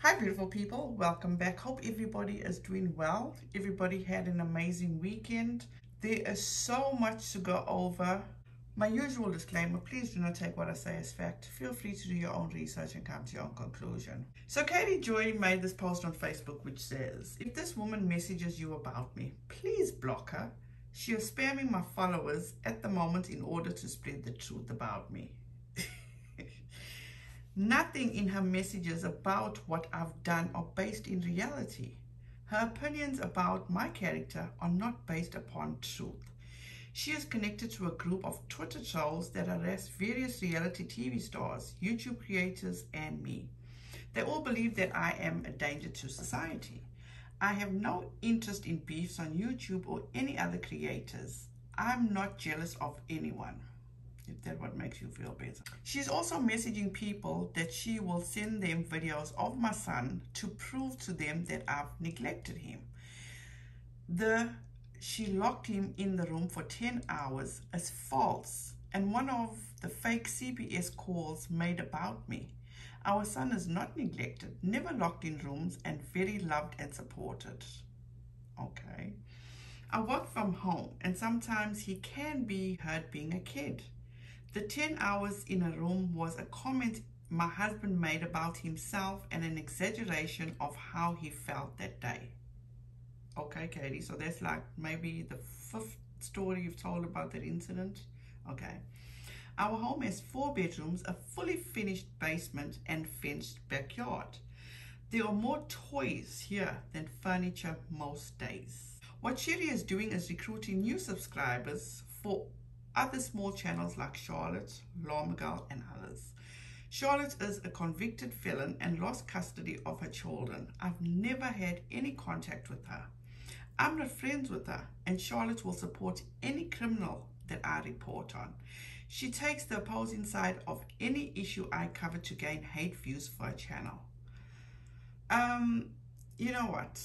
Hi beautiful people, welcome back. Hope everybody is doing well. Everybody had an amazing weekend. There is so much to go over. My usual disclaimer, please do not take what I say as fact. Feel free to do your own research and come to your own conclusion. So Katie Joy made this post on Facebook which says, if this woman messages you about me, please block her. She is spamming my followers at the moment in order to spread the truth about me. Nothing in her messages about what I've done are based in reality. Her opinions about my character are not based upon truth. She is connected to a group of Twitter trolls that harass various reality TV stars, YouTube creators, and me. They all believe that I am a danger to society. I have no interest in beefs on YouTube or any other creators. I'm not jealous of anyone. If that's what makes you feel better. She's also messaging people that she will send them videos of my son to prove to them that I've neglected him. She locked him in the room for 10 hours is false, and one of the fake CPS calls made about me. Our son is not neglected, never locked in rooms, and very loved and supported. Okay. I work from home, and sometimes he can be heard being a kid. The 10 hours in a room was a comment my husband made about himself and an exaggeration of how he felt that day. Okay, Katie, so that's like maybe the 5th story you've told about that incident. Okay. Our home has 4 bedrooms, a fully finished basement, and fenced backyard. There are more toys here than furniture most days. What Sherry is doing is recruiting new subscribers for other small channels like Charlotte, Woacb, and others. Charlotte is a convicted felon and lost custody of her children. I've never had any contact with her. I'm not friends with her, and Charlotte will support any criminal that I report on. She takes the opposing side of any issue I cover to gain hate views for her channel. You know what?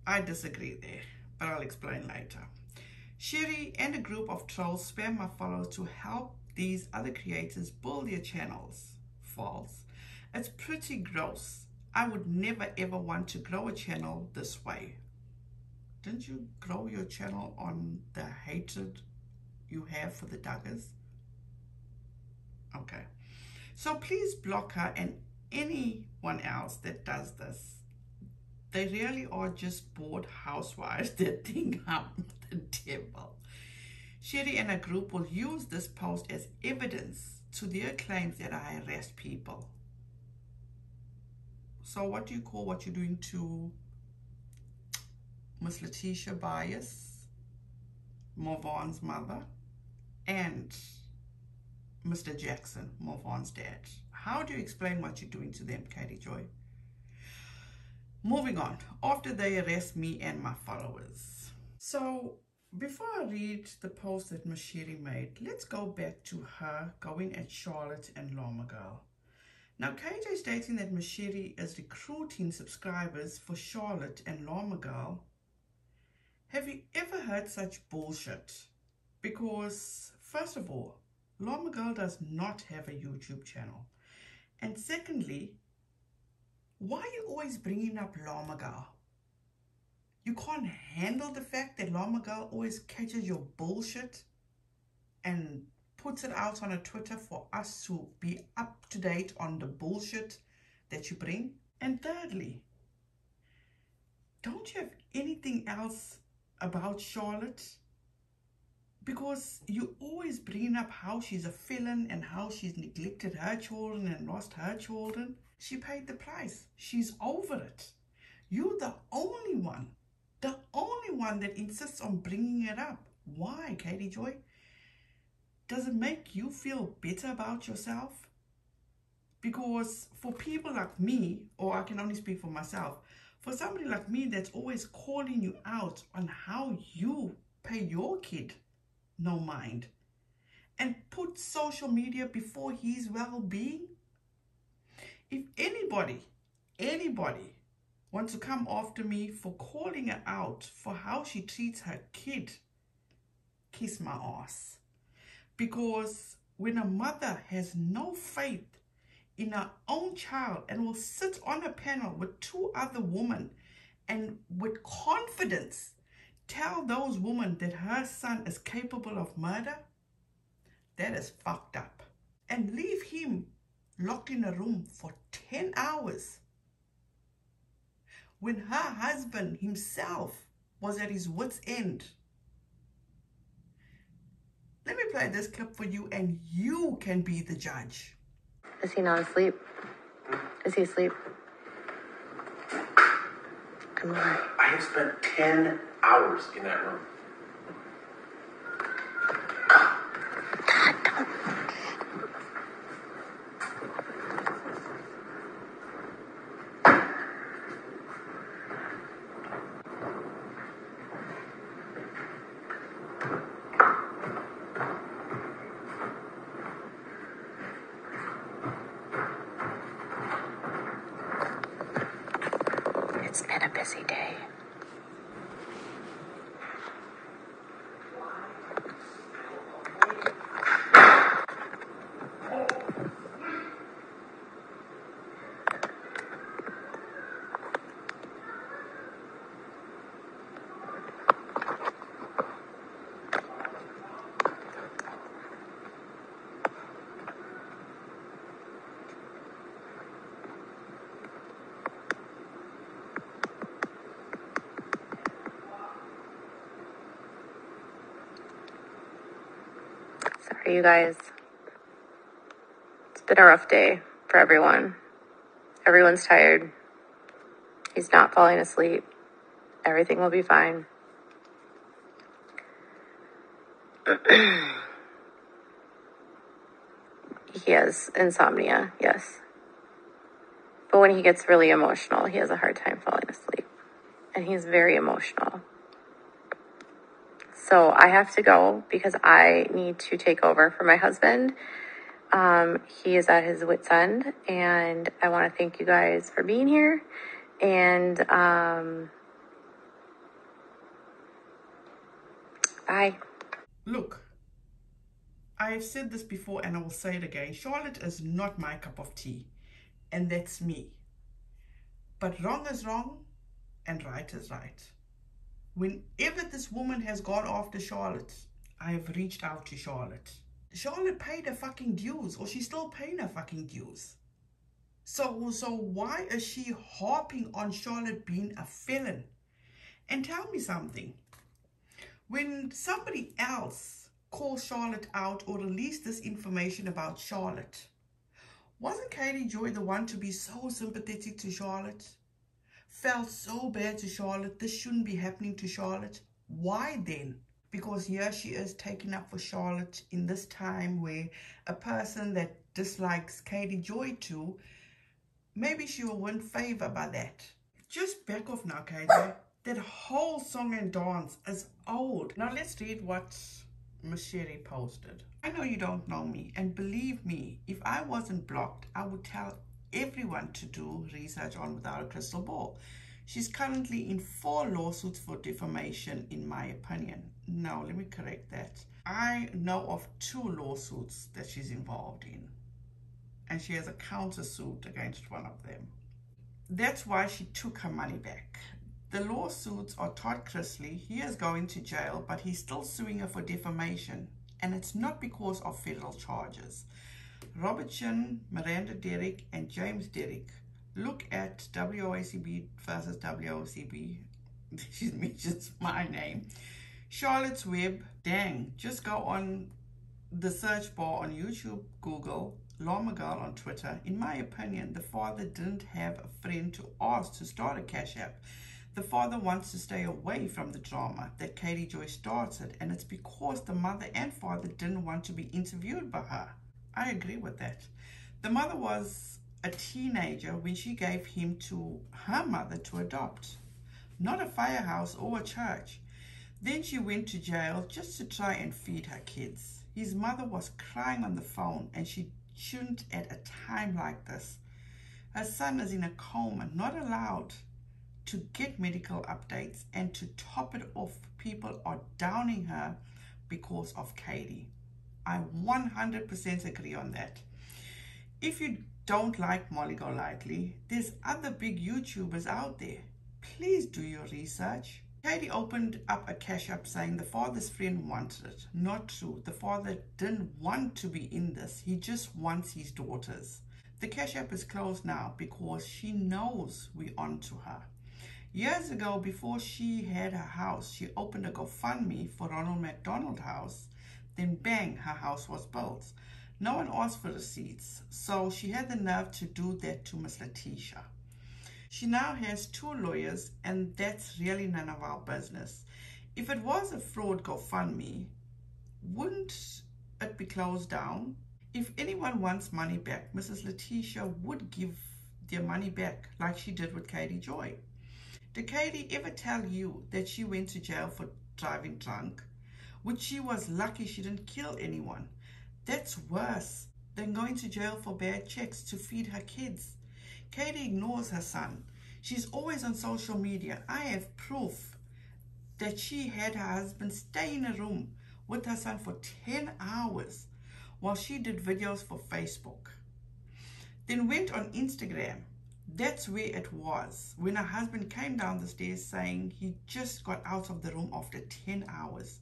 I disagree there, but I'll explain later. Sherry and a group of trolls spam my followers to help these other creators build their channels. False. It's pretty gross. I would never ever want to grow a channel this way. Didn't you grow your channel on the hatred you have for the Duggars? Okay. So please block her and anyone else that does this. They really are just bored housewives that think I'm the devil. Sherry and her group will use this post as evidence to their claims that I harass people. So what do you call what you're doing to Miss Letitia Bias, Morvan's mother, and Mr. Jackson, Morvan's dad? How do you explain what you're doing to them, Katie Joy? Moving on, after they arrest me and my followers. So before I read the post that Miss Sherry made, let's go back to her going at Charlotte and Woacb. Now KJ is stating that Miss Sherry is recruiting subscribers for Charlotte and Woacb. Have you ever heard such bullshit? Because first of all, Woacb does not have a YouTube channel. And secondly, why are you always bringing up Woacb? You can't handle the fact that Woacb always catches your bullshit and puts it out on a Twitter for us to be up to date on the bullshit that you bring? And thirdly, don't you have anything else about Charlotte? Because you always bring up how she's a felon and how she's neglected her children and lost her children. She paid the price. She's over it. You're the only one that insists on bringing it up. Why, Katie Joy? Does it make you feel better about yourself? Because for people like me, or I can only speak for myself, for somebody like me that's always calling you out on how you pay your kid no mind and put social media before his well-being, if anybody wants to come after me for calling her out for how she treats her kid, kiss my ass. Because when a mother has no faith in her own child and will sit on a panel with 2 other women and with confidence tell those women that her son is capable of murder, that is fucked up. And leave him locked in a room for 10 hours when her husband himself was at his wit's end. Let me play this clip for you and you can be the judge. Is he not asleep? Is he asleep? Come on. I have spent 10 hours in that room. God, don't. It's been a busy day. Sorry, you guys. It's been a rough day for everyone. Everyone's tired. He's not falling asleep. Everything will be fine. He has insomnia, yes. But when he gets really emotional, he has a hard time falling asleep. And he's very emotional. So I have to go because I need to take over for my husband. He is at his wit's end, and I want to thank you guys for being here. And bye. Look, I have said this before and I will say it again. Charlotte is not my cup of tea, and that's me. But wrong is wrong and right is right. Whenever this woman has gone after Charlotte, I have reached out to Charlotte. Charlotte paid her fucking dues, or she's still paying her fucking dues. So why is she harping on Charlotte being a felon? And tell me something. When somebody else called Charlotte out or released this information about Charlotte, wasn't Katie Joy the one to be so sympathetic to Charlotte? Felt so bad to Charlotte, this shouldn't be happening to Charlotte. Why then? Because here she is taking up for Charlotte in this time where a person that dislikes Katie Joy too, maybe she will win favor by that. Just back off now, KJ. That whole song and dance is old. Now let's read what Miss Sherry posted. I know you don't know me, and believe me, if I wasn't blocked, I would tell everyone to do research on Without a Crystal Ball. She's currently in 4 lawsuits for defamation, in my opinion. No, let me correct that. I know of 2 lawsuits that she's involved in, and she has a countersuit against one of them. That's why she took her money back. The lawsuits are Todd Chrisley. He is going to jail, but he's still suing her for defamation, and it's not because of federal charges. Robert Chin, Miranda Derrick, and James Derrick. Look at Woacb versus Woacb. She mentions my name. Charlotte's Web. Dang, just go on the search bar on YouTube, Google, Llama Girl on Twitter. In my opinion, the father didn't have a friend to ask to start a Cash App. The father wants to stay away from the drama that Katie Joy started, and it's because the mother and father didn't want to be interviewed by her. I agree with that. The mother was a teenager when she gave him to her mother to adopt, not a firehouse or a church. Then she went to jail just to try and feed her kids. His mother was crying on the phone, and she shouldn't at a time like this. Her son is in a coma, not allowed to get medical updates, and to top it off, people are downing her because of Katie. I 100% agree on that. If you don't like Molly Golightly, there's other big YouTubers out there. Please do your research. Katie opened up a Cash App saying the father's friend wanted it. Not true. The father didn't want to be in this. He just wants his daughters. The Cash App is closed now because she knows we're onto her. Years ago, before she had her house, she opened a GoFundMe for Ronald McDonald House. Then bang, her house was built. No one asked for receipts, so she had the nerve to do that to Miss Letitia. She now has 2 lawyers, and that's really none of our business. If it was a fraud GoFundMe, wouldn't it be closed down? If anyone wants money back, Mrs. Letitia would give their money back like she did with Katie Joy. Did Katie ever tell you that she went to jail for driving drunk? Which she was lucky she didn't kill anyone. That's worse than going to jail for bad checks to feed her kids. Katie ignores her son. She's always on social media. I have proof that she had her husband stay in a room with her son for 10 hours while she did videos for Facebook. Then went on Instagram. That's where it was when her husband came down the stairs saying he just got out of the room after 10 hours.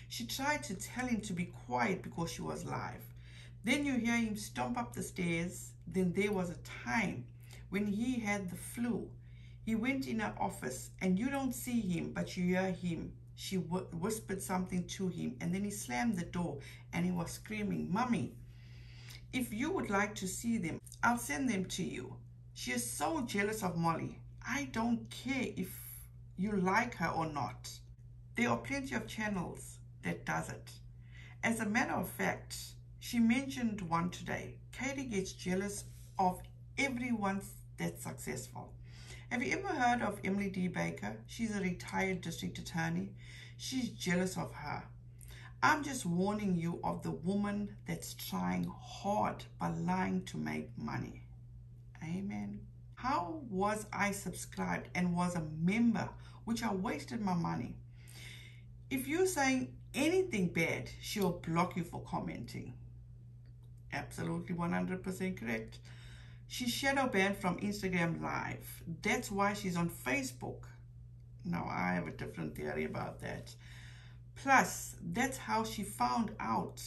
She tried to tell him to be quiet because she was live. Then you hear him stomp up the stairs. Then there was a time when he had the flu. He went in her office and you don't see him, but you hear him. She whispered something to him and then he slammed the door and he was screaming, "Mummy, if you would like to see them, I'll send them to you." She is so jealous of Molly. I don't care if you like her or not. There are plenty of channels that does it. As a matter of fact, she mentioned one today. Katie gets jealous of everyone that's successful. Have you ever heard of Emily D. Baker? She's a retired district attorney. She's jealous of her. I'm just warning you of the woman that's trying hard by lying to make money. Amen. How was I subscribed and was a member, which I wasted my money? If you're saying anything bad, she'll block you for commenting. Absolutely 100% correct. She's shadow banned from Instagram Live. That's why she's on Facebook. Now, I have a different theory about that. Plus, that's how she found out.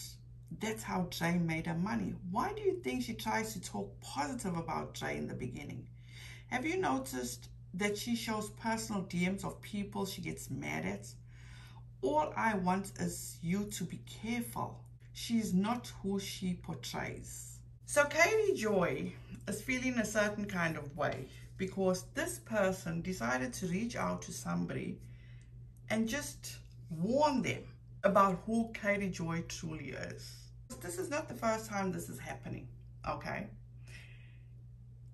That's how Dre made her money. Why do you think she tries to talk positive about Dre in the beginning? Have you noticed that she shows personal DMs of people she gets mad at? All I want is you to be careful. She's not who she portrays. So Katie Joy is feeling a certain kind of way because this person decided to reach out to somebody and just warn them about who Katie Joy truly is. This is not the first time this is happening, okay?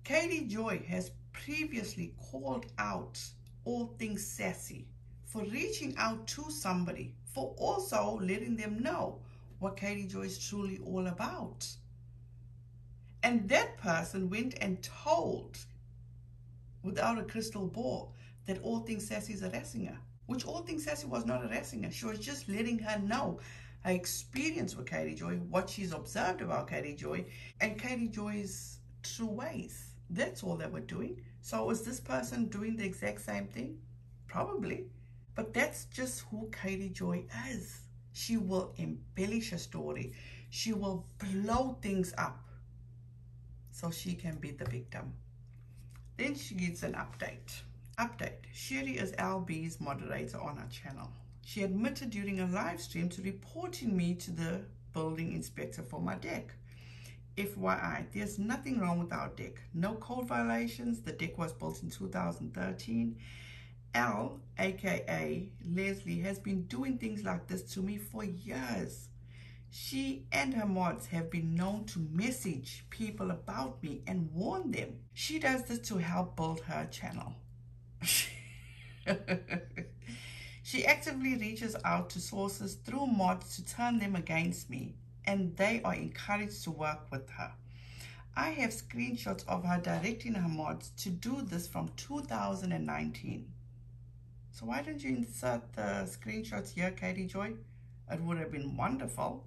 Katie Joy has previously called out All Things Sassy for reaching out to somebody, for also letting them know what Katie Joy is truly all about. And that person went and told, without a crystal ball, that All Things Sassy is harassing her, which All Things Sassy was not harassing her. She was just letting her know her experience with Katie Joy, what she's observed about Katie Joy, and Katie Joy's true ways. That's all they were doing. So is this person doing the exact same thing? Probably. But that's just who Katie Joy is. She will embellish a story. She will blow things up so she can be the victim. Then she gets an update. Sherry is Elle Bee's moderator on her channel. She admitted during a live stream to reporting me to the building inspector for my deck. FYI, there's nothing wrong with our deck. No code violations. The deck was built in 2013. Elle, aka Leslie, has been doing things like this to me for years. She and her mods have been known to message people about me and warn them. She does this to help build her channel. She actively reaches out to sources through mods to turn them against me, and they are encouraged to work with her. I have screenshots of her directing her mods to do this from 2019. So why didn't you insert the screenshots here, Katie Joy? It would have been wonderful.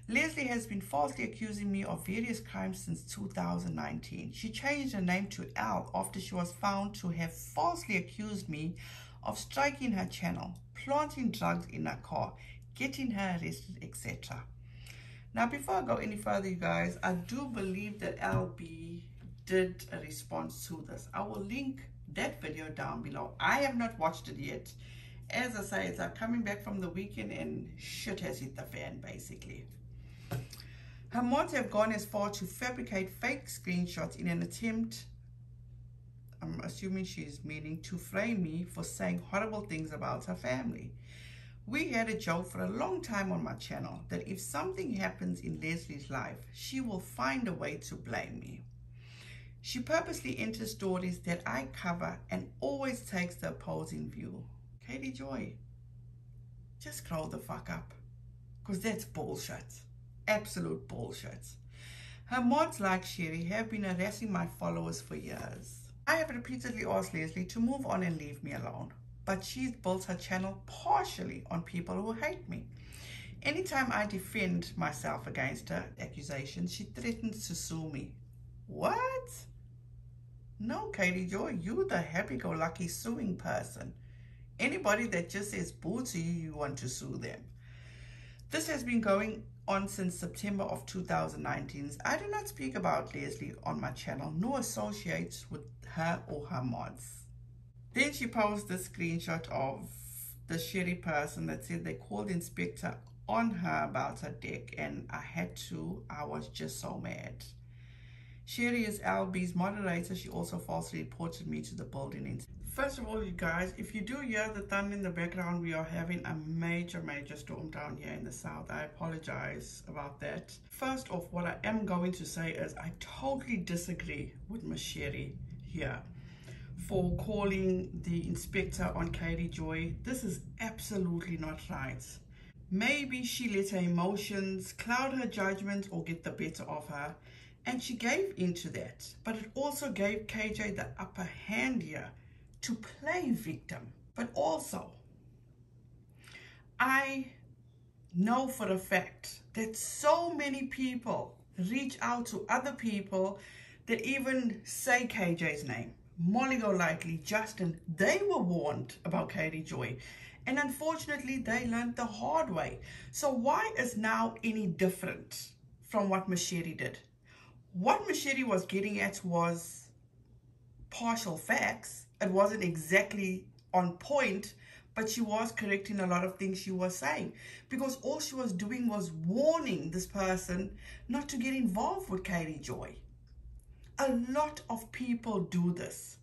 Leslie has been falsely accusing me of various crimes since 2019. She changed her name to Elle after she was found to have falsely accused me of striking her channel, planting drugs in her car, getting her arrested, etc. Now, before I go any further, you guys, I do believe that Elle Bee did a response to this. I will link that video down below. I have not watched it yet. As I say, it's like coming back from the weekend and shit has hit the fan, basically. Her mods have gone as far to fabricate fake screenshots in an attempt, I'm assuming she's meaning, to frame me for saying horrible things about her family. We had a joke for a long time on my channel that if something happens in Leslie's life, she will find a way to blame me. She purposely enters stories that I cover and always takes the opposing view. Katie Joy, just grow the fuck up, because that's bullshit. Absolute bullshit. Her mods like Sherry have been harassing my followers for years. I have repeatedly asked Leslie to move on and leave me alone, but she's built her channel partially on people who hate me. Anytime I defend myself against her accusations, she threatens to sue me. What? No, Katie Joy, you're the happy-go-lucky suing person. Anybody that just says boo to you, you want to sue them. This has been going on since September of 2019. I do not speak about Leslie on my channel, nor associate with her or her mods. Then she posted this screenshot of the Sherry person that said they called the inspector on her about her deck, and I was just so mad. Sherry is Elle Bee's moderator. She also falsely reported me to the building. First of all, you guys, if you do hear the thunder in the background, we are having a major storm down here in the south. I apologize about that. First off, what I am going to say is I totally disagree with Miss Sherry here for calling the inspector on Katie Joy. This is absolutely not right. Maybe she let her emotions cloud her judgment or get the better of her, and she gave into that. But it also gave KJ the upper hand here to play victim. But also, I know for a fact that so many people reach out to other people that even say KJ's name. Molly Golightly, Justin, they were warned about Katie Joy, and unfortunately they learned the hard way. So why is now any different from what Miss Sherry did? What Miss Sherry was getting at was partial facts. It wasn't exactly on point, but she was correcting a lot of things she was saying, because all she was doing was warning this person not to get involved with Katie Joy. A lot of people do this.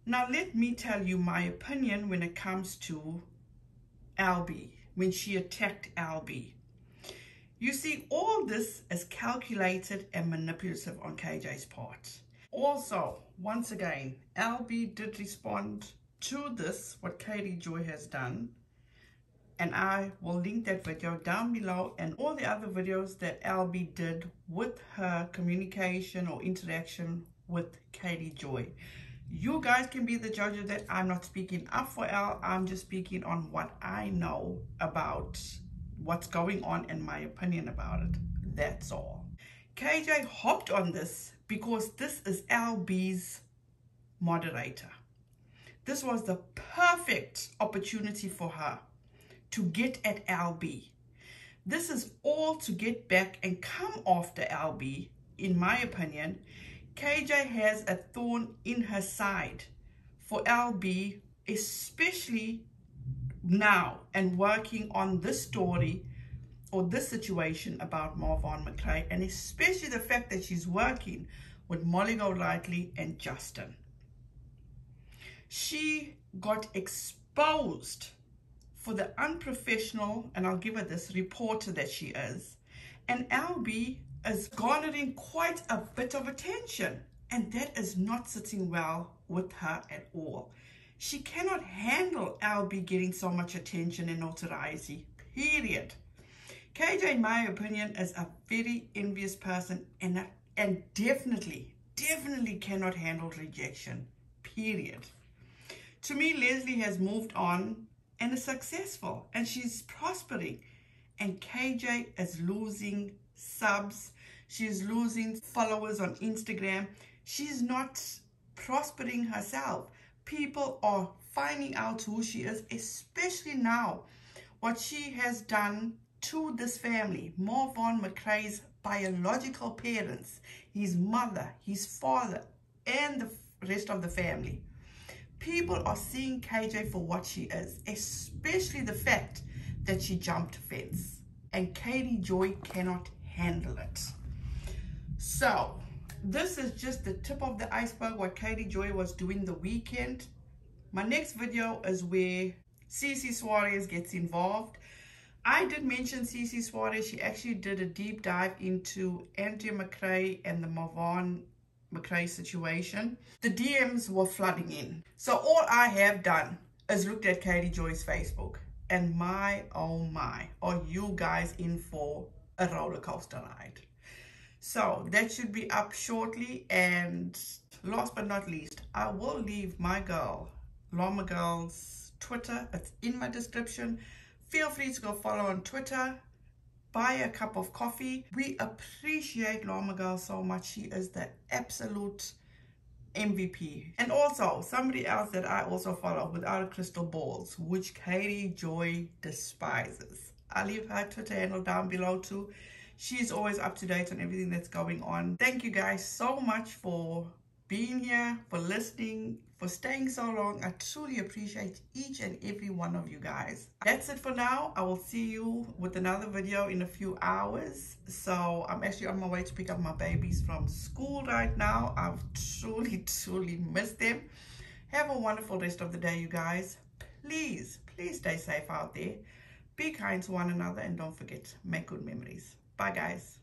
Now let me tell you my opinion when it comes to Elle Bee, when she attacked Elle Bee. You see, all this is calculated and manipulative on KJ's part. Also, once again, Elle Bee did respond to this, what Katie Joy has done, and I will link that video down below, and all the other videos that Elle Bee did with her communication or interaction with Katie Joy. You guys can be the judge of that. I'm not speaking up for Elle. I'm just speaking on what I know about what's going on and my opinion about it. That's all. KJ hopped on this because this is Elle Bee's moderator. This was the perfect opportunity for her to get at Elle Bee. This is all to get back and come after Elle Bee. In my opinion, KJ has a thorn in her side for Elle Bee, especially now, and working on this story or this situation about Marvon McCray, and especially the fact that she's working with Molly Golightly and Justin. She got exposed for the unprofessional, and I'll give her this, reporter that she is, and Elle Bee is garnering quite a bit of attention, and that is not sitting well with her at all. She cannot handle Elle Bee getting so much attention and notoriety, period. KJ, in my opinion, is a very envious person and definitely cannot handle rejection, period. To me, Leslie has moved on and is successful, and she's prospering and KJ is losing subs. She's losing followers on Instagram. She's not prospering herself. People are finding out who she is, especially now what she has done to this family. Marvon McRae's biological parents, his mother, his father, and the rest of the family. People are seeing KJ for what she is, especially the fact that she jumped a fence, and Katie Joy cannot handle it. So this is just the tip of the iceberg, what Katie Joy was doing the weekend. My next video is where Cece Suarez gets involved. I did mention Cece Suarez. She actually did a deep dive into Andrea McRae and the Marvon McRae situation. The DMs were flooding in. So all I have done is looked at Katie Joy's Facebook, and my, oh my, are you guys in for a roller coaster ride? So that should be up shortly. And last but not least, I will leave my girl, Llama Girl's Twitter. It's in my description. Feel free to go follow on Twitter. Buy a cup of coffee. We appreciate Llama Girl so much. She is the absolute MVP. And also somebody else that I also follow, Without a Crystal Balls, which Katie Joy despises. I'll leave her Twitter handle down below too. She's always up to date on everything that's going on. Thank you guys so much for being here, for listening, for staying so long. I truly appreciate each and every one of you guys. That's it for now. I will see you with another video in a few hours. So I'm actually on my way to pick up my babies from school right now. I've truly missed them. Have a wonderful rest of the day, you guys. Please stay safe out there. Be kind to one another, and don't forget, make good memories. Bye guys.